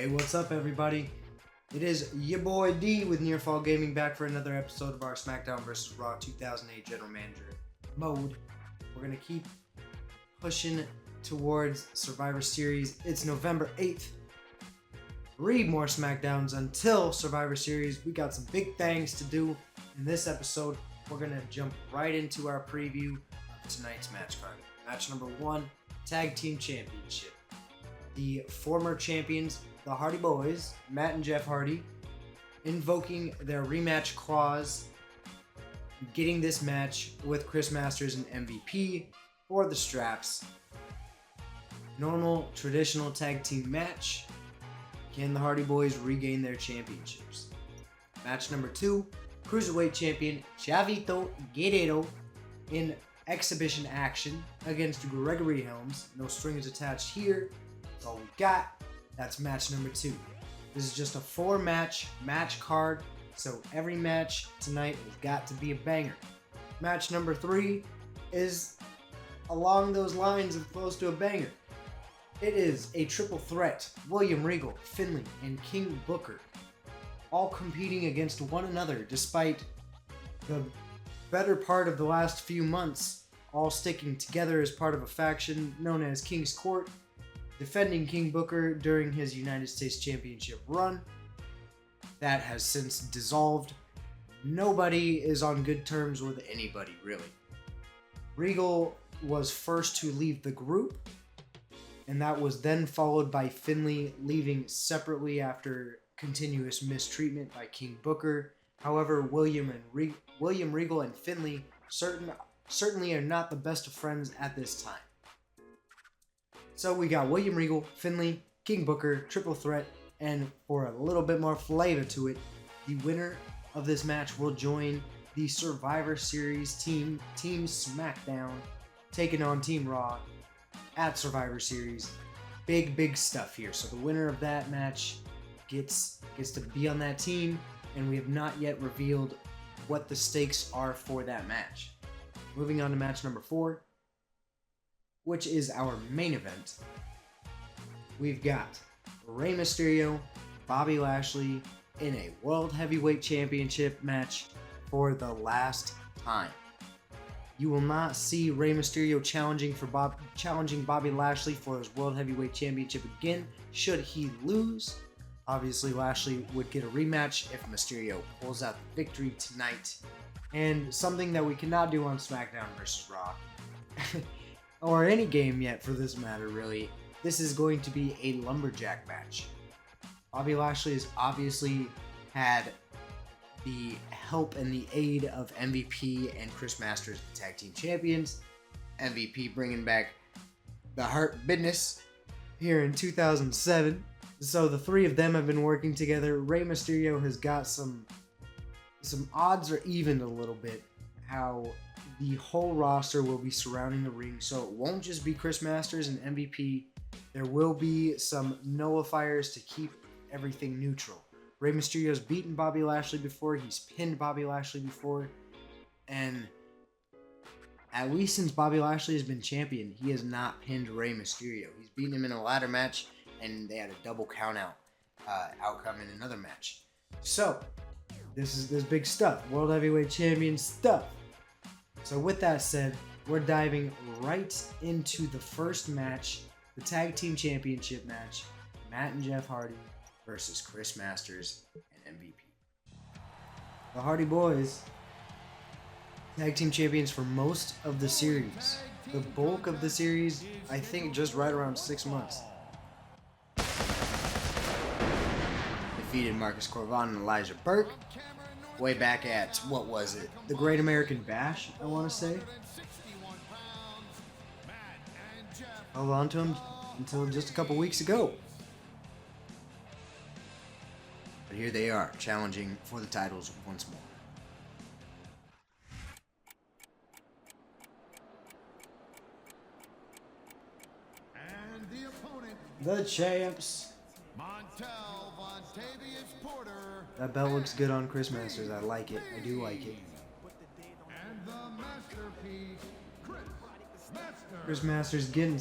Hey, what's up, everybody? It is your boy D with NearFallGaming back for another episode of our Smackdown vs. Raw 2008 General Manager mode. We're going to keep pushing towards Survivor Series. It's November 8th. 3 more Smackdowns until Survivor Series. We got some big things to do in this episode. We're going to jump right into our preview of tonight's match card. Match number 1, Tag Team Championship. The former champions, the Hardy Boys, Matt and Jeff Hardy, invoking their rematch clause, getting this match with Chris Masters and MVP for the straps. Normal, traditional tag team match. Can the Hardy Boys regain their championships? Match number 2, Cruiserweight Champion Chavito Guerrero in exhibition action against Gregory Helms. No strings attached here. That's all we got. That's match number 2. This is just a 4-match match card, so every match tonight has got to be a banger. Match number 3 is along those lines of close to a banger. It is a triple threat. William Regal, Finlay, and King Booker all competing against one another despite the better part of the last few months all sticking together as part of a faction known as King's Court, defending King Booker during his United States Championship run. That has since dissolved. Nobody is on good terms with anybody, really. Regal was first to leave the group, and that was then followed by Finlay leaving separately after continuous mistreatment by King Booker. However, William Regal and Finlay certainly are not the best of friends at this time. So we got William Regal, Finlay, King Booker, triple threat, and for a little bit more flavor to it, the winner of this match will join the Survivor Series team Smackdown, taking on Team Raw at Survivor Series. Big stuff here. So the winner of that match gets to be on that team, and we have not yet revealed what the stakes are for that match. Moving on to match number 4, which is our main event. We've got Rey Mysterio, Bobby Lashley in a World Heavyweight Championship match for the last time. You will not see Rey Mysterio challenging Bobby Lashley for his World Heavyweight Championship again should he lose. Obviously, Lashley would get a rematch if Mysterio pulls out the victory tonight. And something that we cannot do on SmackDown vs. Raw, or any game yet for this matter, really, this is going to be a Lumberjack match. Bobby Lashley has obviously had the help and the aid of MVP and Chris Masters, the tag team champions. MVP bringing back the Hurt Business here in 2007. So the 3 of them have been working together. Rey Mysterio has got some odds are evened a little bit how the whole roster will be surrounding the ring. So it won't just be Chris Masters and MVP. There will be some nullifiers to keep everything neutral. Rey Mysterio's beaten Bobby Lashley before. He's pinned Bobby Lashley before. And at least since Bobby Lashley has been champion, he has not pinned Rey Mysterio. He's beaten him in a ladder match, and they had a double countout outcome in another match. So this is big stuff. World Heavyweight Champion stuff. So with that said, we're diving right into the first match, the Tag Team Championship match, Matt and Jeff Hardy versus Chris Masters and MVP. The Hardy Boys, Tag Team Champions for most of the series. The bulk of the series, I think just right around 6 months. Defeated Marcus Corvan and Elijah Burke way back at, what was it? The Great American Bash, I want to say. Held on to him until just a couple weeks ago. But here they are, challenging for the titles once more. And the opponent, The champs. That belt looks good on Chris Masters. I like it. I do like it. and the masterpiece, Chris Masters getting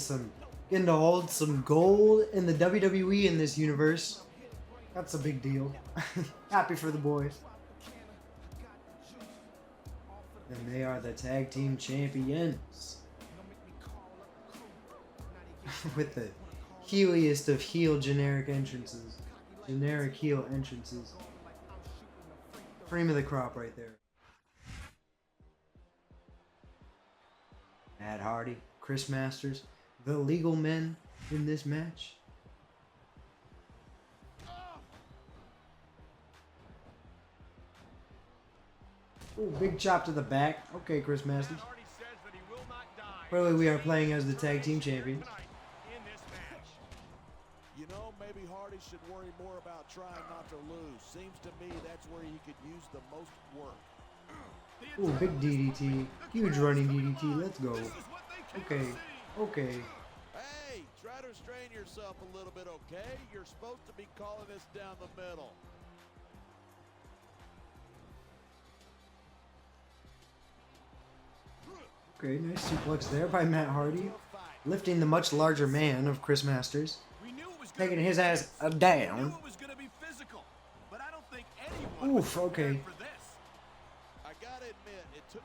to hold some gold in the WWE in this universe. That's a big deal. Happy for the boys. And they are the tag team champions. With the heeliest of heel generic entrances. Generic heel entrances. Cream of the crop right there. Matt Hardy, Chris Masters, the legal men in this match. Ooh, big chop to the back. Okay, Chris Masters. Clearly we are playing as the tag team champions. You know, maybe Hardy should worry more about trying not to lose. Seems to me that's where he could use the most work. Ooh, big DDT. Huge running DDT. Let's go. Okay. Okay. Hey, try to restrain yourself a little bit, okay? You're supposed to be calling this down the middle. Okay, nice suplex there by Matt Hardy. Lifting the much larger man of Chris Masters. Taking his ass down. Oof, okay.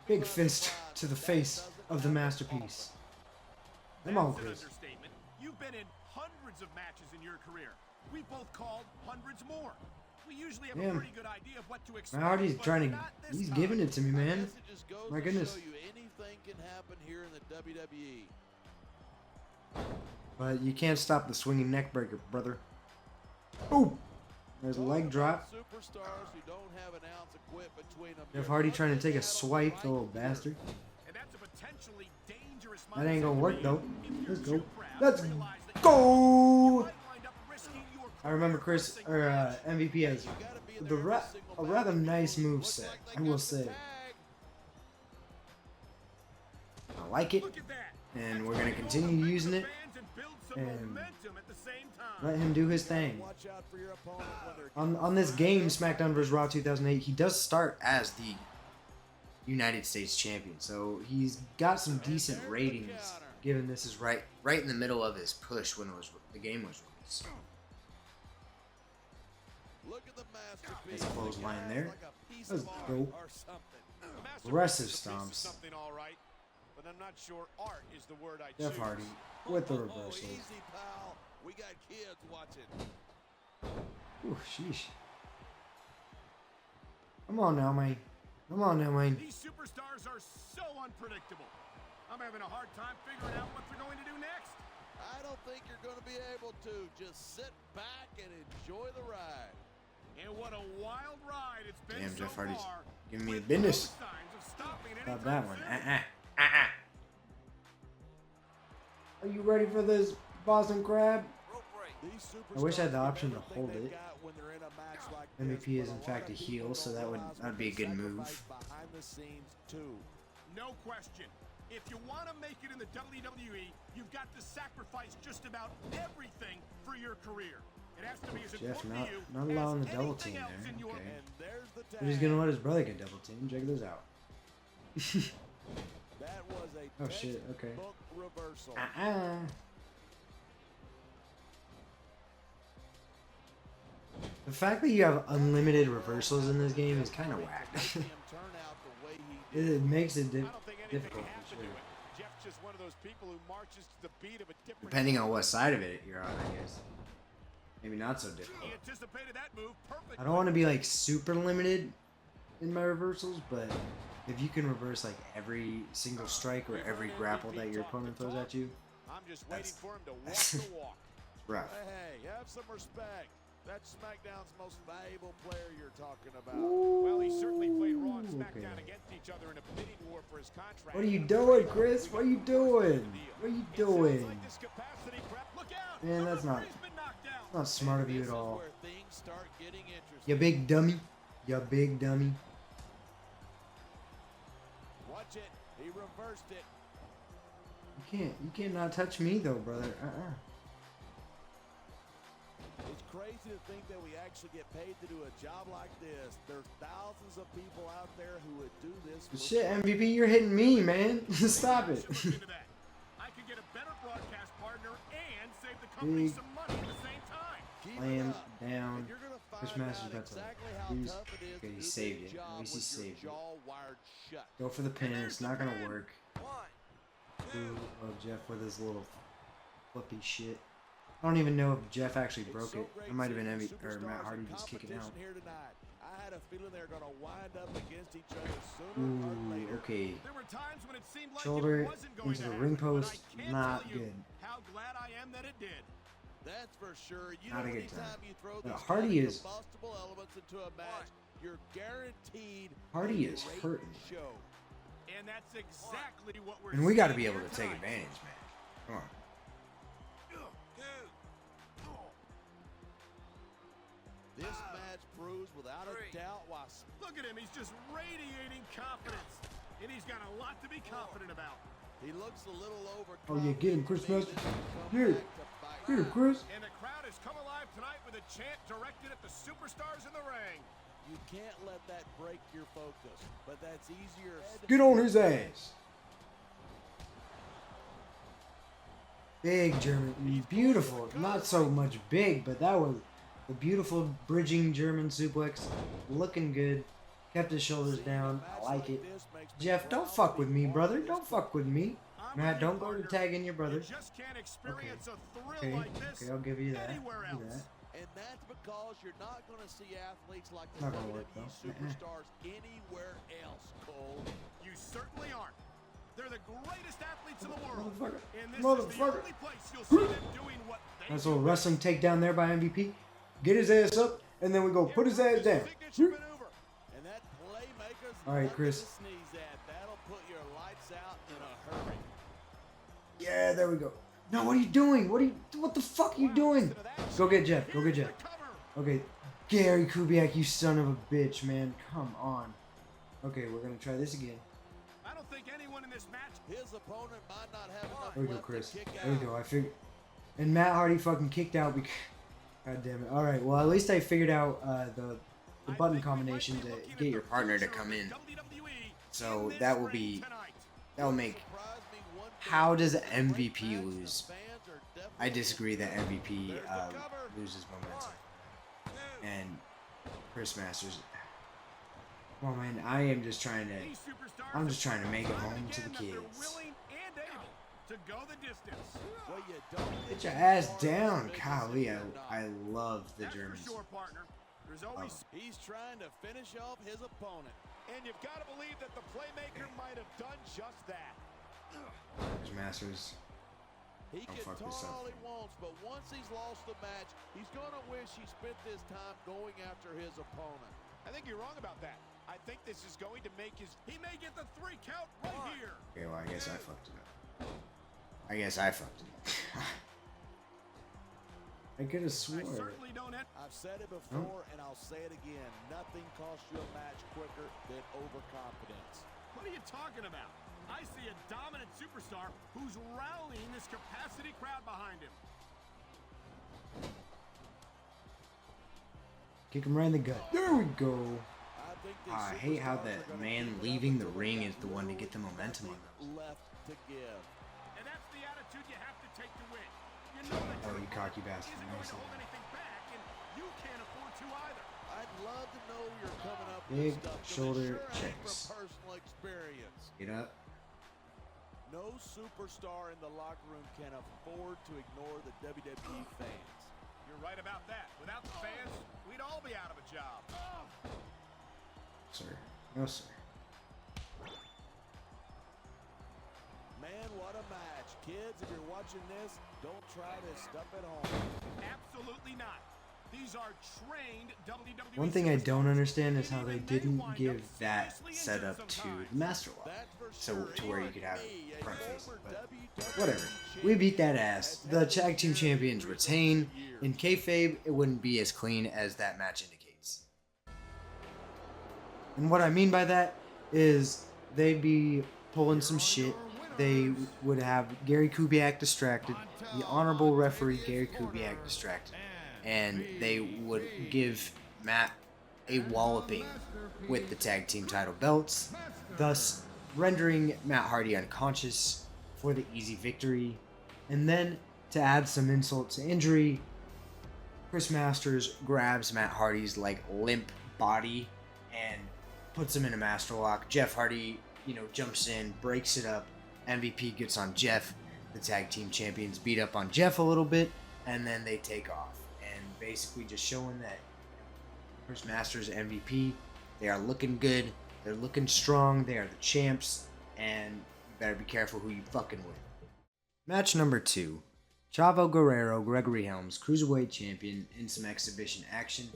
Big fist to the face of the masterpiece. Come on, Chris. You've been in hundreds of matches in your career. We both called hundreds more. We usually have a pretty good idea of what to expect. Matt Hardy's trying to... He's giving it to me, man. My goodness. Anything can happen here in the WWE. But you can't stop the swinging neck breaker, brother. Ooh! There's a leg drop. Superstars who don't have an ounce of quit between them. Jeff Hardy trying to take a swipe, the little bastard. That ain't gonna work though. Let's go. Let's go! I remember Chris or MVP has a rather nice move set, I will say. I like it, and we're gonna continue using it, and let him do his thing. On this game, SmackDown vs. Raw 2008, he does start as the United States champion, so he's got some decent ratings, given this is right in the middle of his push when the game was released. That's a clothesline there. Let's go. Aggressive stomps. But I'm not sure art is the word I Jeff Hardy with the reversals. Easy, pal. We got kids watching. Ooh, sheesh. Come on now, man. Come on now, man. These superstars are so unpredictable. I'm having a hard time figuring out what they're going to do next. I don't think you're going to be able to. Just sit back and enjoy the ride. And what a wild ride it's been. Damn, so Jeff Hardy's far, giving me the business. no signs of stopping at any About that time one. soon. Are you ready for this, Boston Crab? I wish I had the option to hold it. MVP is in fact a heel, so that would be a good move. No question. If you want to make it in the WWE, you've got to sacrifice just about everything for your career. It has to be as Jeff important to you not allowing as the double anything team else there. in your Okay. But he's gonna let his brother get double team. Check this out. That was a Oh shit, okay. reversal. The fact that you have unlimited reversals in this game is kind of whack. It makes it difficult for sure. Jeff's just one of those people who marches to the beat of a different Depending on what side of it you're on, I guess. Maybe not so difficult. He anticipated that move perfectly. I don't want to be like super limited in my reversals, but if you can reverse like every single strike or every grapple that your opponent throws at you, I'm just waiting for him to walk that's the walk. rough. Hey, have some respect. That's SmackDown's most valuable player you're talking about. Well, he certainly played Raw and Okay. SmackDown against each other in a bidding war for his contract. What are you doing, Chris? What are you doing? What are you doing? Man, that's not smart of you at all. You big dummy. You big dummy. Watch it. He reversed it. You can't not touch me though, brother. It's crazy to think that we actually get paid to do a job like this. There's thousands of people out there who would do this. But shit, MVP, you're hitting me, man. Stop it. I could get a better broadcast partner and save the company Big some money at the same time. Keep it Laying up. down And you're gonna Chris Masters about to lose. Okay, he saved it. At least he saved it. Go for the pin. It's not gonna work. Ooh, oh, Jeff with his little flippy shit. I don't even know if Jeff actually broke it. It might have been Matt Hardy just kicking out. I had a feeling they're going to wind up against each other sooner or later. Okay. There were times when it seemed like Shoulder it wasn't going into to the happen, ring but I post. can't Not tell you good. How glad I am that it did. That's for sure. You Not know, a good anytime time. you throw But these Hardy kind of is- combustible elements into a match, you're guaranteed Hardy a is great hurting. show. And that's exactly what we're And we got to seeing be able here to take tonight. advantage, man. Come on. This match proves without a doubt why. Look at him. He's just radiating confidence. And he's got a lot to be confident about. He looks a little over. Oh, yeah, get him, Chris Masters. Here. Here, Chris. And the crowd has come alive tonight with a chant directed at the superstars in the ring. You can't let that break your focus, but that's easier said Get on his ass. Big German. Beautiful. Not so much big, but that was a beautiful bridging German suplex. Looking good. Kept his shoulders down. I like it. Jeff, don't fuck with me, brother. Don't fuck with me. Matt, don't go to tagging your brother. You just can't experience a thrill Okay. like this Okay, I'll give you that. anywhere I'll give you else. that. And that's because you're not going to see athletes like the Not gonna work, WWE though. superstars anywhere else, Cole. You certainly aren't. They're the greatest athletes in the world. Motherfucker. And this is the Motherfucker. only place you'll see them doing what they Nice do little best. wrestling takedown there by MVP. Get his ass up, and then we go put his ass down. Signature maneuver. And that playmaker's All right, nothing Chris. to sneeze at. That'll put your lights out in a hurry. Yeah, there we go. No, what are you doing? What the fuck are you doing? Go get Jeff. Go get Jeff. Okay, Gary Kubiak, you son of a bitch, man. Come on. Okay, we're gonna try this again. I don't think anyone in this match. His opponent might not have enough There we go, left Chris. to kick There we out. go. I figured. And Matt Hardy fucking kicked out because. God damn it. All right. Well, at least I figured out the button combination to get your partner to come in. So that will be. That will make. How does MVP lose? I disagree that MVP loses momentum. And Chris Masters. Well, man, I'm just trying to make it home to the kids. Well, you don't Get your ass down, golly! I love the Germans. He's trying to finish off his opponent. And you've got to believe that the playmaker might have done just that. Chris Masters. He Don't can fuck talk this up. all he wants, but once he's lost the match, he's going to wish he spent this time going after his opponent. I think you're wrong about that. I think this is going to make his... He may get the 3 count right here. Okay, well, I guess I fucked it up. I could have I swore. certainly don't have... I've said it before, and I'll say it again. Nothing costs you a match quicker than overconfidence. What are you talking about? I see a dominant superstar who's rallying this capacity crowd behind him. Kick him right in the gut. There we go. I think these I hate how superstars that are gonna man keep it up leaving the until ring they is the have one to get the momentum on nothing those. left to give. And that's the attitude you have to take to win. You know that Oh, your you cocky opponent bastard. isn't going Nice. to hold anything back, and you can't afford to either. I'd love to know you're coming up Big with stuff 'cause it shoulder sure ain't checks. from personal experience. Get up. No superstar in the locker room can afford to ignore the WWE fans. You're right about that. Without the fans, we'd all be out of a job. Sir. No, sir. Man, what a match. Kids, if you're watching this, don't try this stuff at home. Absolutely not. These are trained WWE One thing I don't superstars. understand is how And they even didn't wind give up that seriously set injured up to sometimes. the Master Lock. That's for So sure. to where you Even could have me, a front facing, former but WWE whatever. We beat that ass. champion, The tag team champions retain. In kayfabe, it wouldn't be as clean as that match indicates. And what I mean by that is they'd be pulling some shit. They would have Gary Kubiak distracted, the honorable referee Gary Kubiak distracted, and they would give Matt a walloping with the tag team title belts, thus rendering Matt Hardy unconscious for the easy victory. And then, to add some insult to injury, Chris Masters grabs Matt Hardy's like limp body and puts him in a master lock. Jeff Hardy, jumps in, breaks it up. MVP gets on Jeff. The tag team champions beat up on Jeff a little bit, and then they take off. And basically just showing that Chris Masters MVP, they are looking good. They're looking strong. They are the champs, and you better be careful who you fucking with. Match number 2. Chavo Guerrero, Gregory Helms, Cruiserweight Champion, in some exhibition action.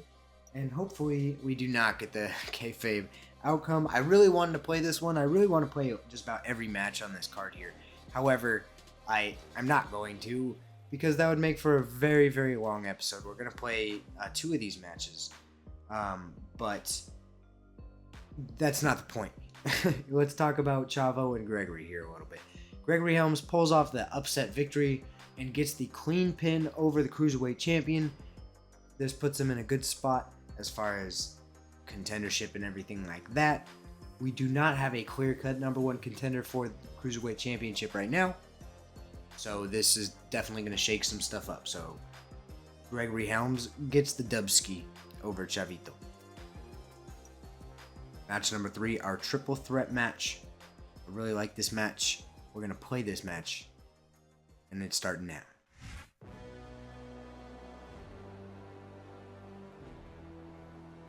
And hopefully we do not get the kayfabe outcome. I really wanted to play this one. I really want to play just about every match on this card here. However, I'm not going to, because that would make for a very, very long episode. We're going to play 2 of these matches. But that's not the point. Let's talk about Chavo and Gregory here a little bit. Gregory Helms pulls off the upset victory and gets the clean pin over the Cruiserweight Champion. This puts him in a good spot as far as contendership and everything like that. We do not have a clear-cut number 1 contender for the Cruiserweight Championship right now. So this is definitely going to shake some stuff up. So Gregory Helms gets the dubski over Chavito. Match number 3, our triple threat match. I really like this match. We're going to play this match. And it's starting now.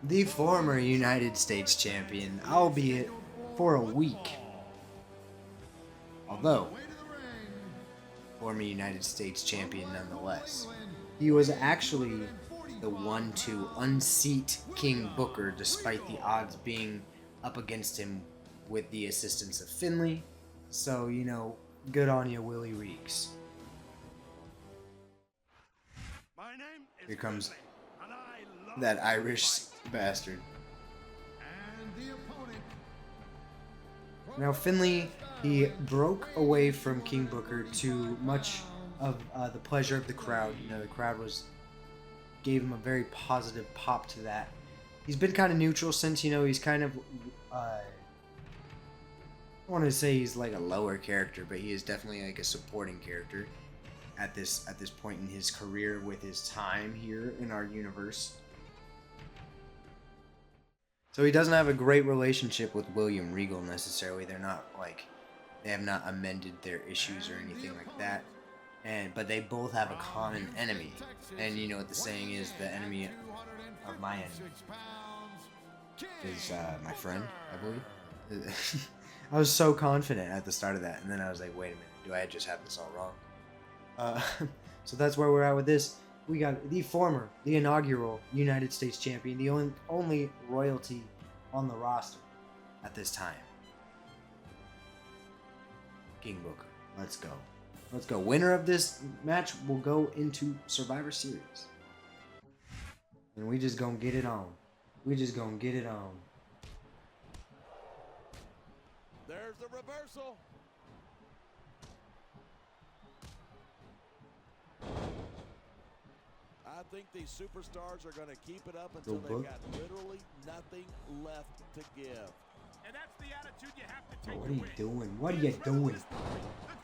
The former United States champion, albeit for a week. Although, former United States champion nonetheless. He was actually the one to unseat King Booker despite the odds being up against him with the assistance of Finlay. So, good on you, Willie Reeks. Here comes that Irish bastard. Now Finlay, he broke away from King Booker to much of the pleasure of the crowd. The crowd gave him a very positive pop to that. He's been kind of neutral since, he's kind of, I want to say he's like a lower character, but he is definitely like a supporting character at this point in his career with his time here in our universe. So he doesn't have a great relationship with William Regal necessarily. They have not amended their issues or anything like that. But they both have a common enemy. And you know what the saying is, the enemy of my enemy is my friend, I believe. I was so confident at the start of that, and then I was like, wait a minute, do I just have this all wrong? So that's where we're at with this. We got the inaugural United States champion, the only royalty on the roster at this time. King Booker. Let's go. Let's go. Winner of this match will go into Survivor Series. And we just gonna get it on. We just gonna get it on. There's the reversal. I think these superstars are going to keep it up until they've got literally nothing left to give. And that's the attitude you have to take. What are you doing? What are you doing?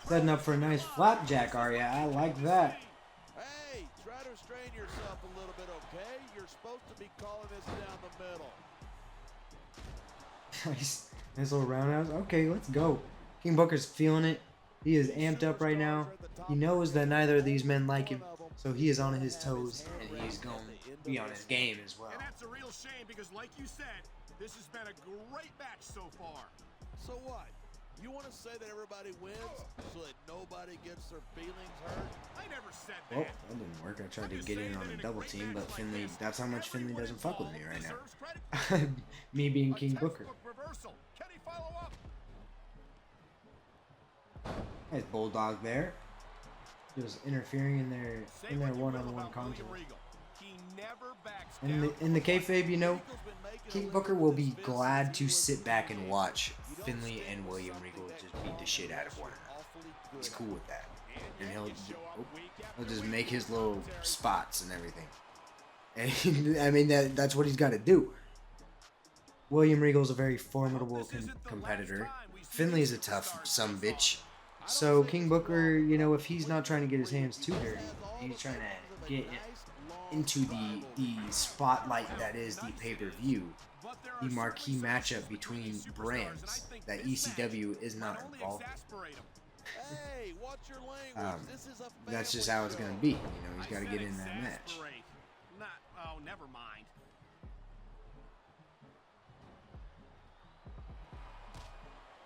Setting up for a nice flapjack, are ya? I like that. Hey, try to restrain yourself a little bit, okay? You're supposed to be calling this down the middle. Nice little roundhouse. Okay, let's go. King Booker's feeling it. He is amped up right now. He knows that neither of these men like him, so he is on his toes, and he's going to be on his game as well. And that's a real shame because, like you said, this has been a great match so far. So what? You want to say that everybody wins so that nobody gets their feelings hurt? I never said that. Well, that didn't work. I tried to get in on a double team, but Finlay, that's how much Finlay doesn't fuck with me right now. Me being King Booker. Reversal. Can he follow up? Nice bulldog there. Just interfering in their one-on-one contact. In the kayfabe, King Booker will be glad to sit back and watch Finlay and William Regal just beat the shit out of one another. He's cool with that, and he'll just make his little spots and everything. And I mean that's what he's got to do. William Regal's a very formidable competitor. Finlay's a tough sumbitch. So King Booker, if he's not trying to get his hands too dirty, he's trying to get into the spotlight that is the pay-per-view, the marquee matchup between brands that ECW is not involved in. Hey, watch your language. This is a That's just how it's gonna be. You know, he's got to get in that match. Oh, never mind.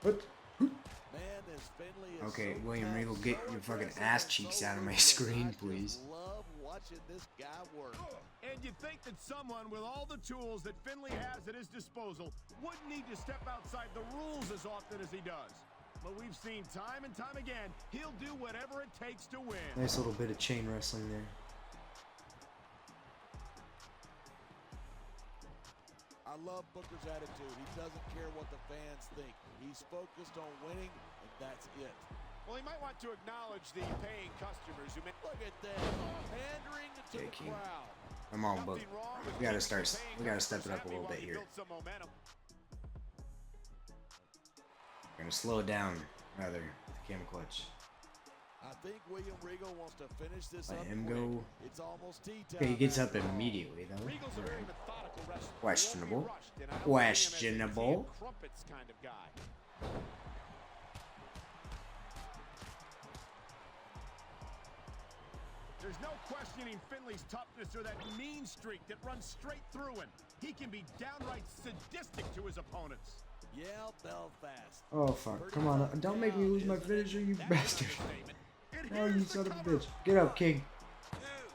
What? Man, this Finley is Okay, so William tough, Regal, get so your fucking aggressive, ass and cheeks so out of my ruthless. screen, I just please. love watching this guy work. And you'd think that someone with all the tools that Finley has at his disposal wouldn't need to step outside the rules as often as he does. But we've seen time and time again, he'll do whatever it takes to win. Nice little bit of chain wrestling there. I love Booker's attitude. He doesn't care what the fans think. He's focused on winning, and that's it. Well, he might want to acknowledge the paying customers who Look at that, pandering to Okay, the King. crowd. Come on, Book. We gotta start. We gotta step it up a little bit here. We're gonna slow it down, rather, with the camel clutch. I think William Regal wants to finish this Let up him quick. go. It's almost tea time. Okay, he gets up after all. immediately, though. Regal's a very Alright. methodical wrestler. Questionable. He won't be rushed, and I don't see him as an Questionable. easy crumpets kind of guy. There's no questioning Finley's toughness or that mean streak that runs straight through him. He can be downright sadistic to his opponents. Yeah, Belfast. Oh fuck! Come on! Don't make me lose my finisher, you bastard! No, you son of a bitch! Get up, King.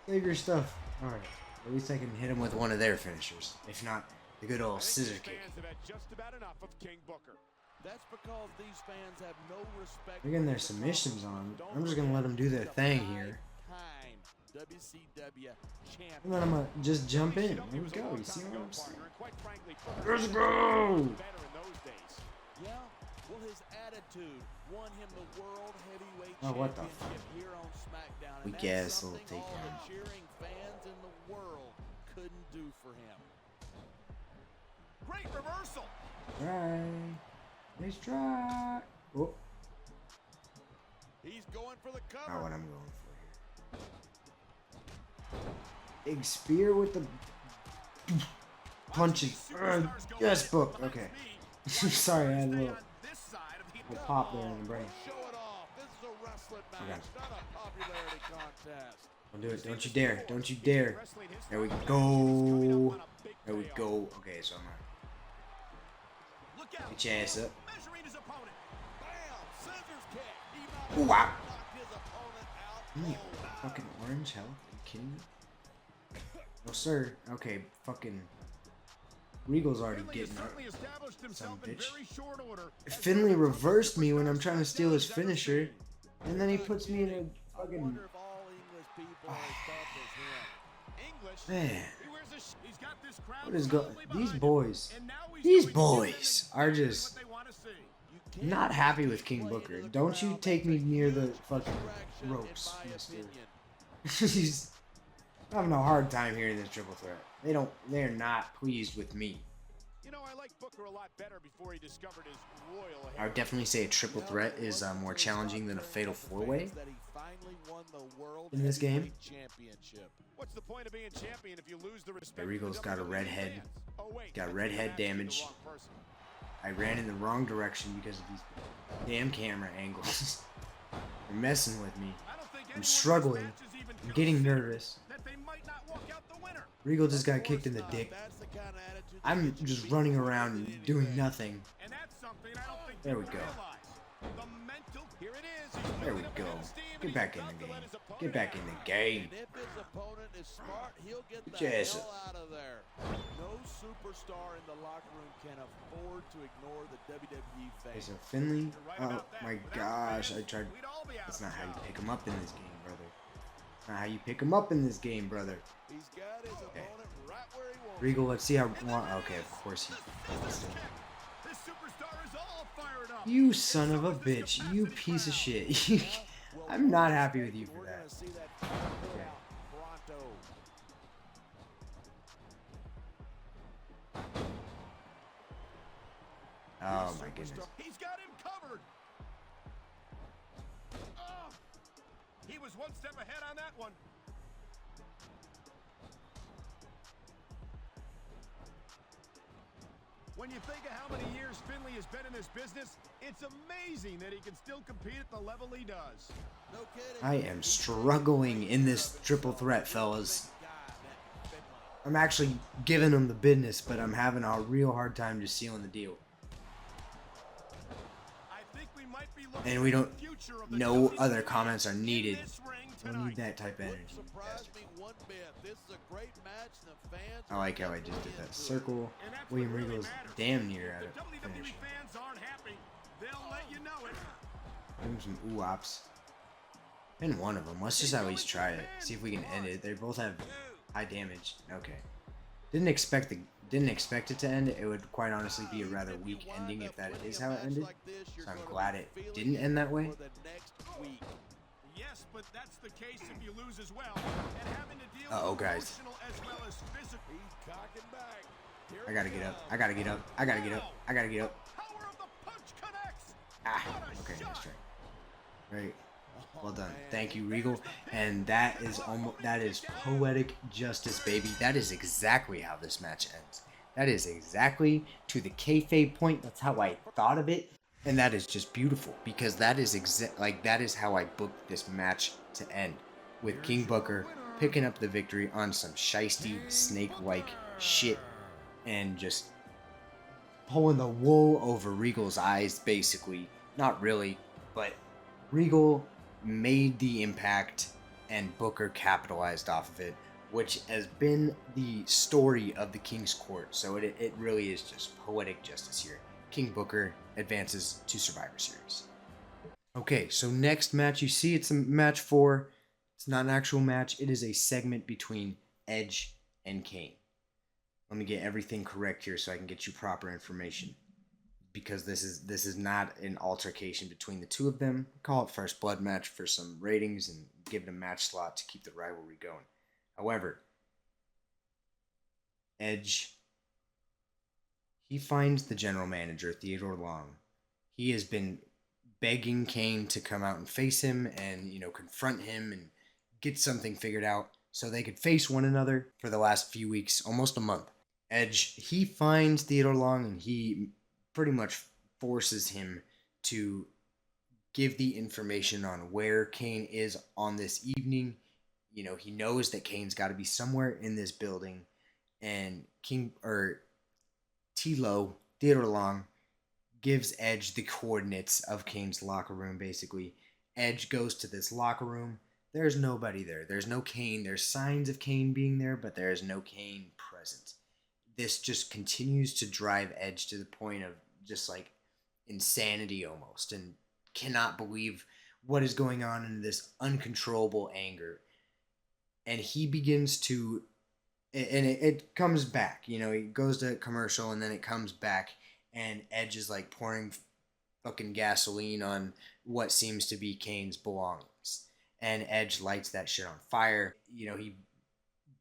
Save your stuff. All right. At least I can hit him with one of their finishers, if not the good old scissor kick. Fans have had just about enough of King Booker. That's because these fans have no respect. They're getting their for the submissions company. on. I'm just gonna let them do their thing here. Five-time WCW champion. And then I'm gonna just jump in. There we go. You see what I'm saying? Let's go! Yeah, well, his attitude won him the World Heavyweight Oh, what the Championship here on Smackdown. And Weak that's ass little something all takedown. the cheering fans in the world couldn't do for him. Great reversal. Try. Nice try. Oh, He's going for the cover. not what I'm going for here. Big spear with the punches. Yes, Book. Okay. Sorry, I had a little pop there in the brain. Show it off. This is a wrestling Okay. match, not a popularity contest. Don't do it. Don't you dare. Don't you dare. There we go. There we go. Okay, so I'm gonna get your ass up. Bam! Scissors kick. He Ooh, wow. knocked his opponent out. Mm, cold. fucking orange hell. Are you kidding me? No, sir. Okay, fucking. Regal's already getting up. Son of a bitch. Finley reversed me when I'm trying to steal his finisher, and then he puts me in a I fucking. wonder if all English people are as tough as him. Man, He's got this crowd what is going? totally These behind him. boys, And now he's these doing boys are exactly just what they want to see. You can't not happy with King play Booker. into the Don't you crowd. take me near the fucking Distraction, ropes, in my mister. opinion. He's having a hard time here in this triple threat. They're not pleased with me. You know, I like Booker a lot better before he discovered his royal I would definitely say a triple threat is more challenging than a fatal four-way That he finally won the World in this game. Heavyweight Championship. What's the point of being champion if you lose the respect? Regal's of got a WWE red head. fans? Oh, wait, Got that's red because head I'm asking the damage. wrong person. I ran in the wrong direction because of these damn camera angles. They're messing with me. I don't think anyone I'm in this struggling. match is even I'm getting considering nervous. that they might not walk out the winner. Regal just got kicked in the dick. That's the kind of attitude that I'm gets you just beat running more around than and doing anything. nothing. And that's something I don't think There we people go. realize. The mental, here it is. He's There we building up go. a head of steam, and Get he's back in about the to game. let his opponent Get back out. in the game. And if his opponent is smart, he'll get the Get your ass hell up. out of there. No superstar in the locker room can afford to ignore the WWE Okay, face. so Finley. You're right Oh about that. my Without gosh, fans, I tried. we'd all be out That's of not how you job. pick him up in this game, brother. That's not how you pick him up in this game, brother. He's got his opponent right where he wants Regal, him. let's see how. Okay, of course he. This superstar is all fired up. You son of a bitch. You piece of shit. I'm not happy with you for We're that. gonna see that put out pronto. Oh my goodness. He's got him covered. Oh, he was one step ahead on that one. When you think of how many years Finley has been in this business, it's amazing that he can still compete at the level he does. No kidding. I am struggling in this triple threat, fellas. I'm actually giving them the business, but I'm having a real hard time just sealing the deal. I think we might be looking And we don't. at the future of the No WWE other comments are needed. in this ring Don't tonight. need that type of energy. Wouldn't surprise me one bit. This is a great match, and the fans I like how I just did that circle. And that's William what really Regal's matters. damn near out If of the WWE finish. fans aren't happy, they'll let you know it. Give him some oops. And one of them. Let's just at least try it. See if we can end it. They both have high damage. Okay. Didn't expect it to end. It would quite honestly be a rather weak ending if that is how it ended. So I'm glad it didn't end that way. for the next week. Yes, but that's the case if you lose as well. And having to deal Uh-oh, with guys. emotional as well as physical. He's cocking back. Here I gotta it get up. comes. I gotta get up. I gotta get up. I gotta get up. Power of the punch connects. Ah, What a okay, shot. nice try. Great. Well done. Thank you, Regal. And that is poetic justice, baby. That is exactly how this match ends. That is exactly to the kayfabe point. That's how I thought of it, and that is just beautiful because that is that is how I booked this match to end, with King Booker picking up the victory on some shiesty snake-like shit and just pulling the wool over Regal's eyes, basically. Not really, but Regal made the impact and Booker capitalized off of it, which has been the story of the King's Court. So it really is just poetic justice here. King Booker advances to Survivor Series. Okay, so next match you see, it's a match 4. It's not an actual match. It is a segment between Edge and Kane. Let me get everything correct here so I can get you proper information, because this is not an altercation between the two of them. Call it first blood match for some ratings and give it a match slot to keep the rivalry going. However, Edge, he finds the general manager, Theodore Long. He has been begging Kane to come out and face him and, confront him and get something figured out so they could face one another for the last few weeks, almost a month. Edge, he finds Theodore Long and he pretty much forces him to give the information on where Kane is on this evening. He knows that Kane's got to be somewhere in this building, and T-Lo, Theodore Long, gives Edge the coordinates of Kane's locker room, basically. Edge goes to this locker room. There's nobody there. There's no Kane. There's signs of Kane being there, but there is no Kane present. This just continues to drive Edge to the point of just like insanity almost, and cannot believe what is going on in this uncontrollable anger. And he begins to, and it comes back, he goes to commercial and then it comes back, and Edge is like pouring fucking gasoline on what seems to be Kane's belongings. And Edge lights that shit on fire. He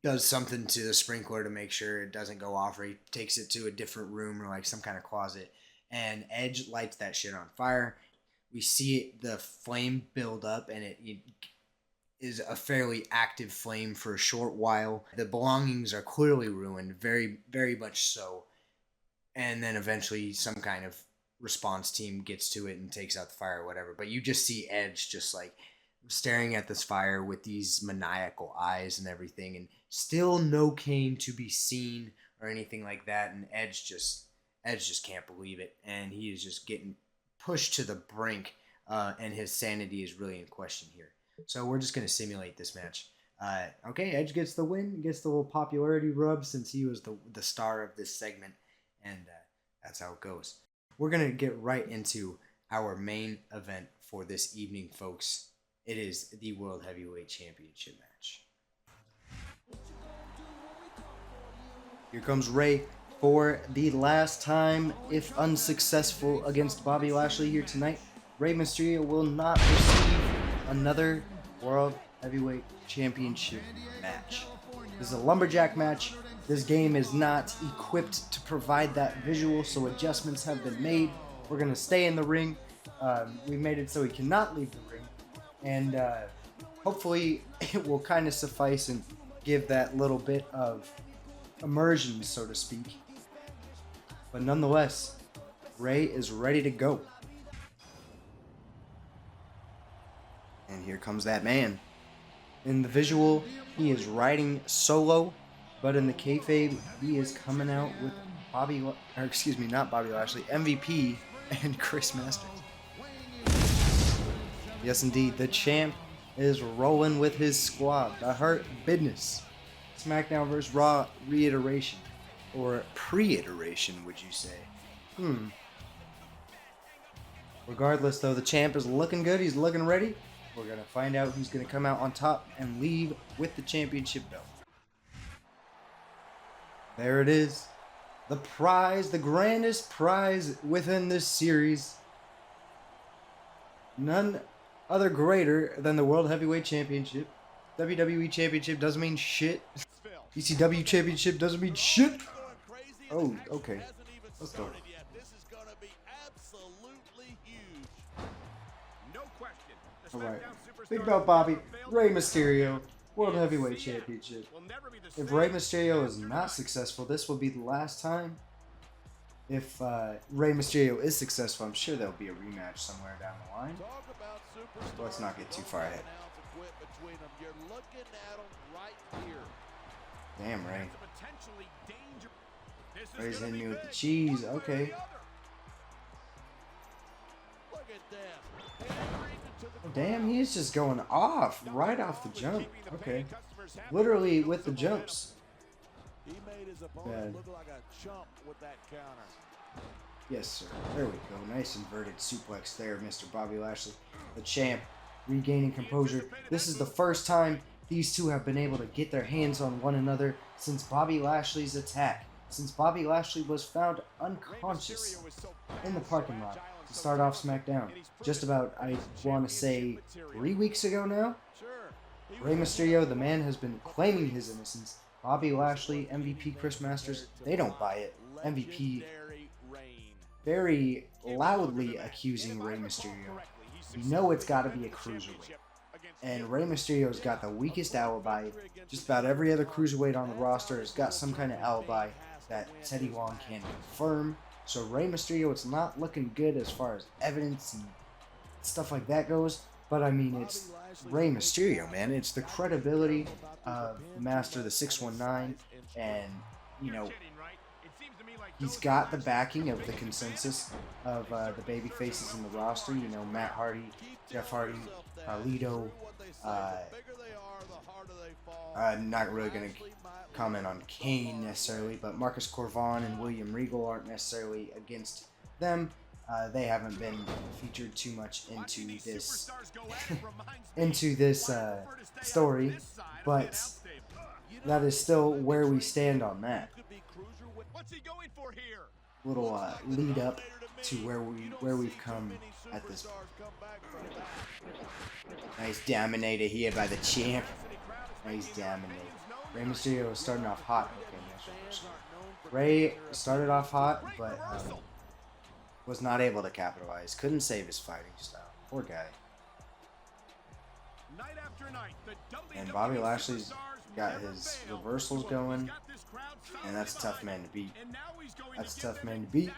does something to the sprinkler to make sure it doesn't go off, or he takes it to a different room or like some kind of closet. And Edge lights that shit on fire. We see the flame build up, and it is a fairly active flame for a short while. The belongings are clearly ruined, very, very much so. And then eventually some kind of response team gets to it and takes out the fire or whatever. But you just see Edge just like staring at this fire with these maniacal eyes and everything, and still no Kane to be seen or anything like that. And Edge just can't believe it, and he is just getting pushed to the brink, and his sanity is really in question here. So we're just going to simulate this match. Okay, Edge gets the win, gets the little popularity rub since he was the star of this segment, and that's how it goes. We're going to get right into our main event for this evening, folks. It is the World Heavyweight Championship match. Here comes Ray for the last time, if unsuccessful, against Bobby Lashley here tonight. Rey Mysterio will not receive another World Heavyweight Championship match. This is a Lumberjack match. This game is not equipped to provide that visual, so adjustments have been made. We're going to stay in the ring. We made it so he cannot leave the ring. And hopefully it will kind of suffice and give that little bit of immersion, so to speak. But nonetheless, Ray is ready to go. And here comes that man. In the visual, he is riding solo, but in the kayfabe, he is coming out with not Bobby Lashley, MVP and Chris Masters. Yes, indeed, the champ is rolling with his squad. The Hurt Business. SmackDown vs. Raw reiteration. Or pre-iteration, would you say? Regardless, though, the champ is looking good. He's looking ready. We're going to find out who's going to come out on top and leave with the championship belt. There it is. The prize, the grandest prize within this series. None other greater than the World Heavyweight Championship. WWE Championship doesn't mean shit. ECW Championship doesn't mean shit. Oh, okay. Let's go. Alright. Big belt Bobby, Rey Mysterio, World Heavyweight Championship. If Rey Mysterio is not successful, this will be the last time. If Rey Mysterio is successful, I'm sure there'll be a rematch somewhere down the line. Let's not get too far ahead. Damn, Ray. Ray's hitting me with the cheese. Okay. Oh, damn, he is just going off. Right off the jump. Okay. Literally with the jumps. Bad. Yes, sir. There we go. Nice inverted suplex there, Mr. Bobby Lashley. The champ regaining composure. This is the first time these two have been able to get their hands on one another since Bobby Lashley's attack. Since Bobby Lashley was found unconscious in the parking lot to start off SmackDown. Just about, I want to say, 3 weeks ago now. Rey Mysterio, the man, has been claiming his innocence. Bobby Lashley, MVP Chris Masters, they don't buy it. MVP very loudly accusing Rey Mysterio. You know it's got to be a cruiserweight. And Rey Mysterio's got the weakest alibi. Just about every other cruiserweight on the roster has got some kind of alibi that Teddy Long can confirm. So Rey Mysterio, it's not looking good as far as evidence and stuff like that goes. But I mean, it's Rey Mysterio, man. It's the credibility of the Master, the 619, and, you know, he's got the backing of the consensus of the baby faces in the roster. You know, Matt Hardy, Jeff Hardy, Carlito. I'm not really going to comment on Kane necessarily, but Marcus Corvon and William Regal aren't necessarily against them. They haven't been featured too much into this story, but that is still where we stand on that. Little lead up to where we've come at this point. Nice dominator here by the champ. Nice dominator. Rey Mysterio is starting off hot. Okay, Rey started off hot, but was not able to capitalize. Couldn't save his fighting style. Poor guy. And Bobby Lashley's got his reversals going, and that's a tough man to beat. That's a tough man to beat.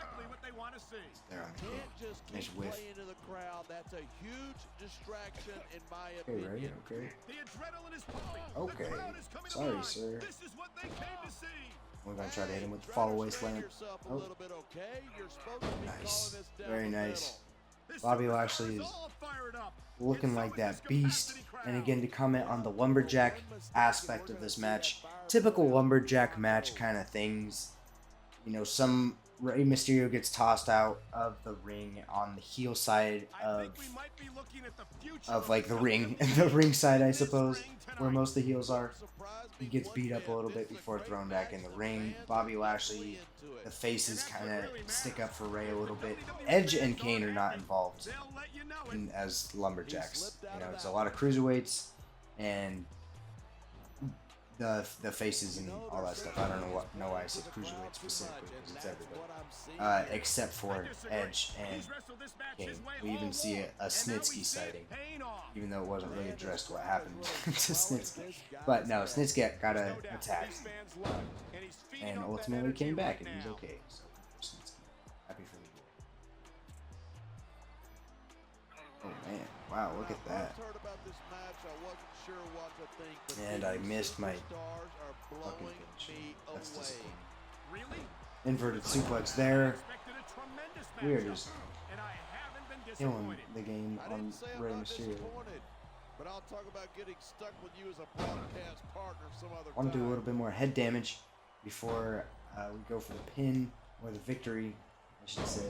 There on the kick. Nice whiff. Okay, Ray. Okay. Okay. Sorry, sir. We're gonna try to hit him with the fall-away slam. Oh. Nice. Very nice. Bobby Lashley is looking like that beast. And again, to comment on the Lumberjack aspect of this match. Typical Lumberjack match kind of things. You know, some Rey Mysterio gets tossed out of the ring on the heel side of like the ring. The ring side, I suppose, where most of the heels are. He gets beat up a little bit before thrown back in the ring. Bobby Lashley, the faces kind of stick up for Rey a little bit. Edge and Kane are not involved as Lumberjacks. You know, it's a lot of cruiserweights and the faces and all that stuff. I don't know why I said cruiserweight specifically, because it's everybody. Except for Edge and Kane. We even see a Snitsky sighting, even though it wasn't really addressed what happened to Snitsky. But no, Snitsky got attacked and ultimately came back, and he's okay. So, Happy for the boy. Oh man, wow, look at that. And I missed my fucking pitch. That's disappointing. Really? Inverted suplex there. We are just killing the game on Rey Mysterio. But I'll talk about getting stuck with you as a broadcast partner some other I want to do a time. little bit more head damage before we go for the pin or the victory, I should say.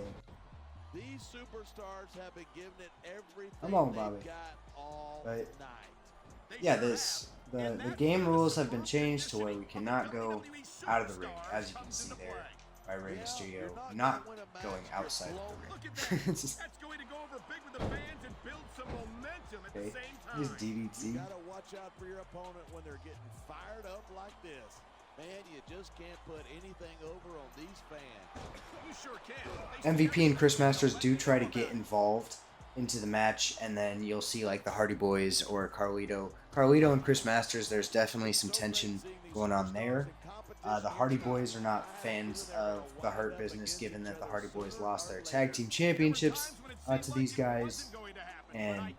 These superstars have been giving it everything Come on, Bobby. they've got all But night. yeah, the game rules have been changed to where we cannot go out of the ring, as you can see there by Rey Mysterio not going outside of the ring. It's just, That's going to go over big with the fans and build some momentum at okay, the same he's time. You DDT. gotta watch out for your opponent when they're getting fired up like this. Man, you just can't put anything over on these fans. You sure can. MVP and Chris Masters do try to get involved into the match, and then you'll see like the Hardy Boys or Carlito and Chris Masters. There's definitely some tension going on there. The Hardy Boys are not fans of the Hurt Business, given that the Hardy Boys lost their tag team championships to these guys, and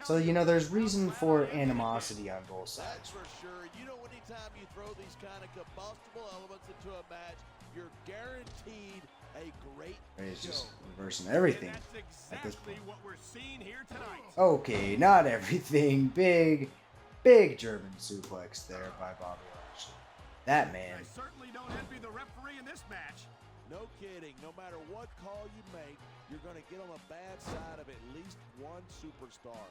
so you know there's reason for animosity on both sides. That's for sure. You know, anytime you throw these kind of combustible elements into a match, you're guaranteed a great It's show. just reversing everything And that's at this exactly point. what we're seeing here tonight. Okay, not everything. Big German suplex there by Bobby Lashley. That man. I certainly don't envy the referee in this match. No kidding. No matter what call you make, you're going to get on the bad side of at least one superstar.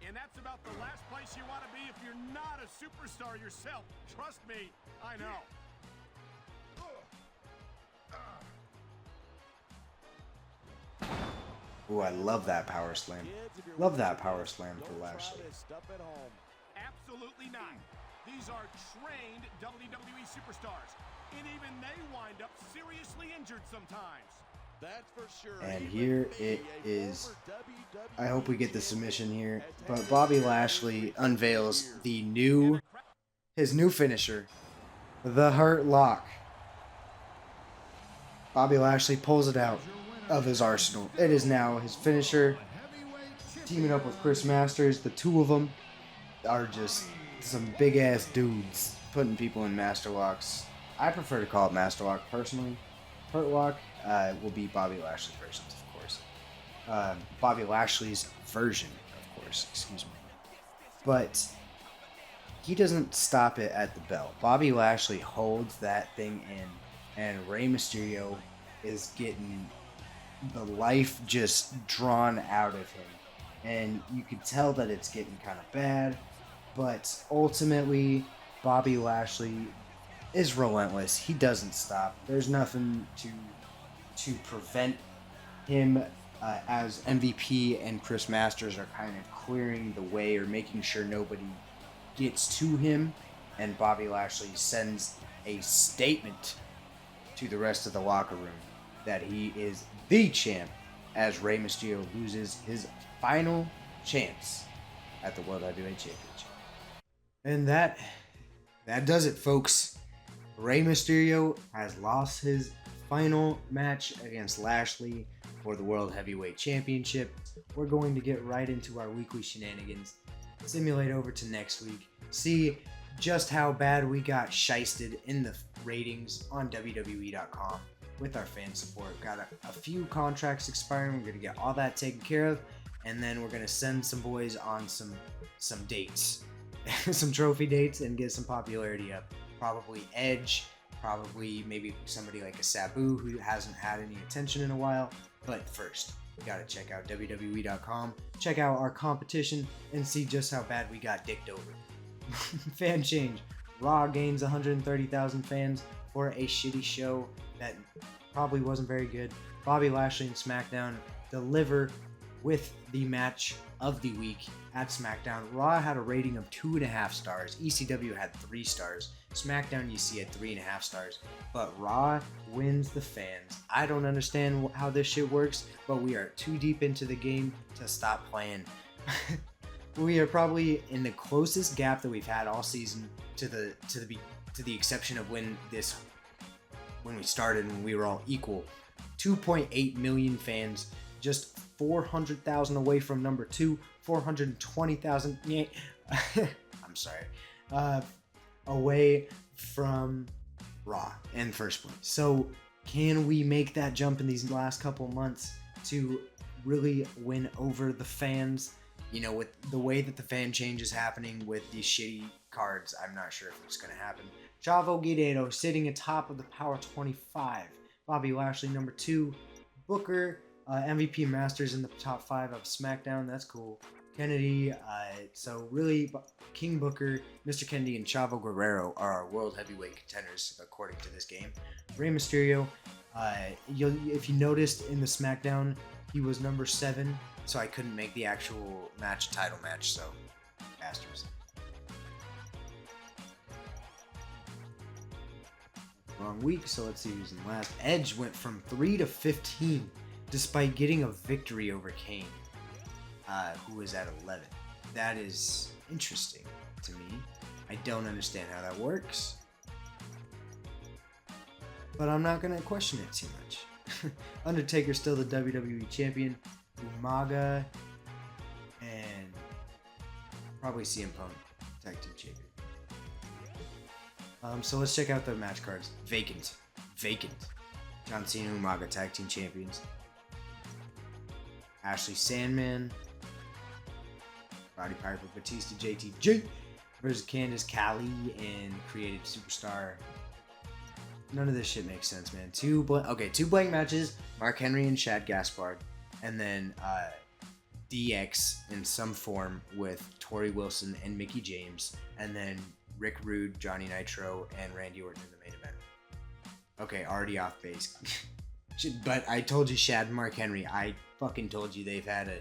And that's about the last place you want to be if you're not a superstar yourself. Trust me, I know. Ooh, I love that power slam. Kids, if you're Love that watching power this, slam for don't try Lashley. this stuff at home. Absolutely not. These are trained WWE superstars. And even they wind up seriously injured sometimes. That's for sure. And Even here me, it a is. former WWE I hope we get the submission here. But champion, Bobby has had Lashley it for unveils years. the his new finisher, the Hurt Lock. Bobby Lashley pulls it out of his arsenal. It is now his finisher. Teaming up with Chris Masters, the two of them are just some big ass dudes putting people in master locks. I prefer to call it master lock personally. Hurt Lock will be Bobby Lashley's version, of course. Bobby Lashley's version, of course. Excuse me. But he doesn't stop it at the bell. Bobby Lashley holds that thing in, and Rey Mysterio is getting the life just drawn out of him. And you can tell that it's getting kind of bad, but ultimately, Bobby Lashley is relentless. He doesn't stop. There's nothing to prevent him as MVP and Chris Masters are kind of clearing the way or making sure nobody gets to him. And Bobby Lashley sends a statement to the rest of the locker room that he is the champ as Rey Mysterio loses his final chance at the World Heavyweight Championship. And that does it, folks. Rey Mysterio has lost his final match against Lashley for the World Heavyweight Championship. We're going to get right into our weekly shenanigans, simulate over to next week, see just how bad we got shysted in the ratings on WWE.com with our fan support. Got a few contracts expiring. We're going to get all that taken care of, and then we're going to send some boys on some dates, some trophy dates, and get some popularity up. Probably Edge, probably maybe somebody like a Sabu who hasn't had any attention in a while. But first, you got to check out WWE.com, check out our competition, and see just how bad we got dicked over. Fan change. Raw gains 130,000 fans for a shitty show that probably wasn't very good. Bobby Lashley and Smackdown deliver with the match of the week at Smackdown. Raw had a rating of 2.5 stars. ECW had 3 stars. Smackdown you see at 3.5 stars. But Raw wins the fans. I don't understand how this shit works, but we are too deep into the game to stop playing. We are probably in the closest gap that we've had all season to the exception of when we started and we were all equal. 2.8 million fans, just 400,000 away from number 2, 420,000. Yeah, I'm sorry, away from Raw in first place. So can we make that jump in these last couple months to really win over the fans? You know, with the way that the fan change is happening with these shitty cards, I'm not sure if it's going to happen. Chavo Guerrero sitting atop of the Power 25. Bobby Lashley, number 2. Booker, MVP Masters in the top 5 of SmackDown. That's cool. Kennedy, so really, King Booker, Mr. Kennedy, and Chavo Guerrero are our world heavyweight contenders, according to this game. Rey Mysterio, if you noticed in the SmackDown, he was number 7, so I couldn't make the actual title match, so bastards. Wrong week, so let's see who's in last. Edge went from 3 to 15, despite getting a victory over Kane, who was at 11. That is interesting to me. I don't understand how that works, but I'm not going to question it too much. Undertaker's still the WWE Champion. Umaga and probably CM Punk Tag Team Champion. So let's check out the match cards. Vacant. John Cena, Umaga Tag Team Champions. Ashley Sandman, Roddy Piper, Batista, JTG versus Candice Callie and Created Superstar. None of this shit makes sense, man. Two blank matches. Mark Henry and Shad Gaspard, and then DX in some form with Tori Wilson and Mickie James, and then Rick Rude, Johnny Nitro, and Randy Orton in the main event. Okay, already off base. But I told you, Shad and Mark Henry. I fucking told you they've had a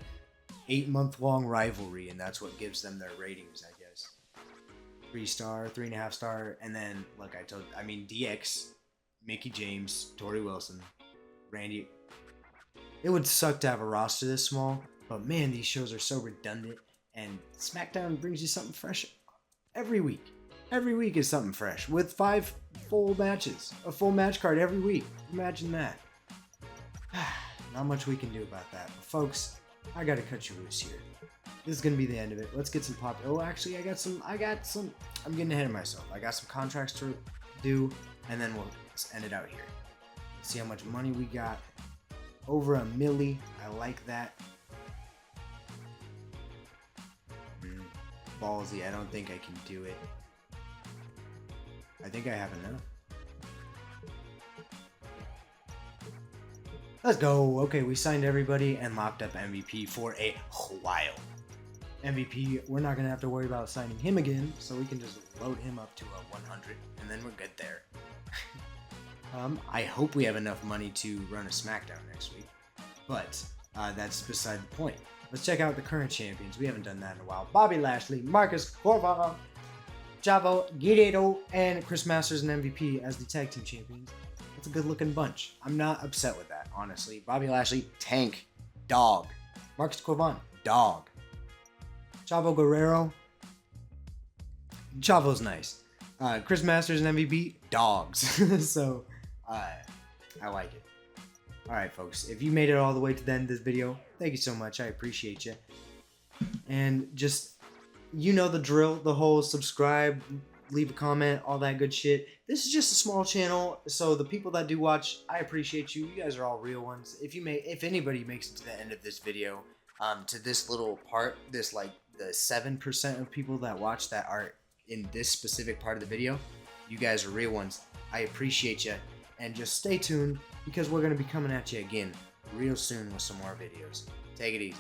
8-month-long rivalry, and that's what gives them their ratings, I guess. 3-star, 3.5-star, and then, like I mean, DX, Mickie James, Tori Wilson, Randy. It would suck to have a roster this small, but man, these shows are so redundant, and SmackDown brings you something fresh every week. Every week is something fresh, with 5 full matches, a full match card every week. Imagine that. Not much we can do about that, but folks, I gotta cut you loose here. This is gonna be the end of it. Let's get some pop. Oh, actually, I got some. I'm getting ahead of myself. I got some contracts to do, and then we'll end it out here. Let's see how much money we got. Over $1 million. I like that. Ballsy. I don't think I can do it. I think I have enough. Let's go. Okay, we signed everybody and locked up MVP for a while. MVP, we're not going to have to worry about signing him again, so we can just load him up to a 100, and then we're good there. I hope we have enough money to run a Smackdown next week, but that's beside the point. Let's check out the current champions. We haven't done that in a while. Bobby Lashley, Marcus Corva, Chavo Guerrero, and Chris Masters and MVP as the tag team champions. That's a good looking bunch. I'm not upset with that, honestly. Bobby Lashley, tank, dog. Marcus Corvan, dog. Chavo Guerrero, Chavo's nice. Chris Masters and MVP, dogs. So, I like it. Alright, folks. If you made it all the way to the end of this video, thank you so much. I appreciate you. And just, you know the drill. The whole subscribe, leave a comment, all that good shit. This is just a small channel, so the people that do watch, I appreciate you. You guys are all real ones. If anybody makes it to the end of this video, to this little part, this like the 7% of people that watch that are in this specific part of the video, you guys are real ones. I appreciate you, and just stay tuned because we're going to be coming at you again real soon with some more videos. Take it easy.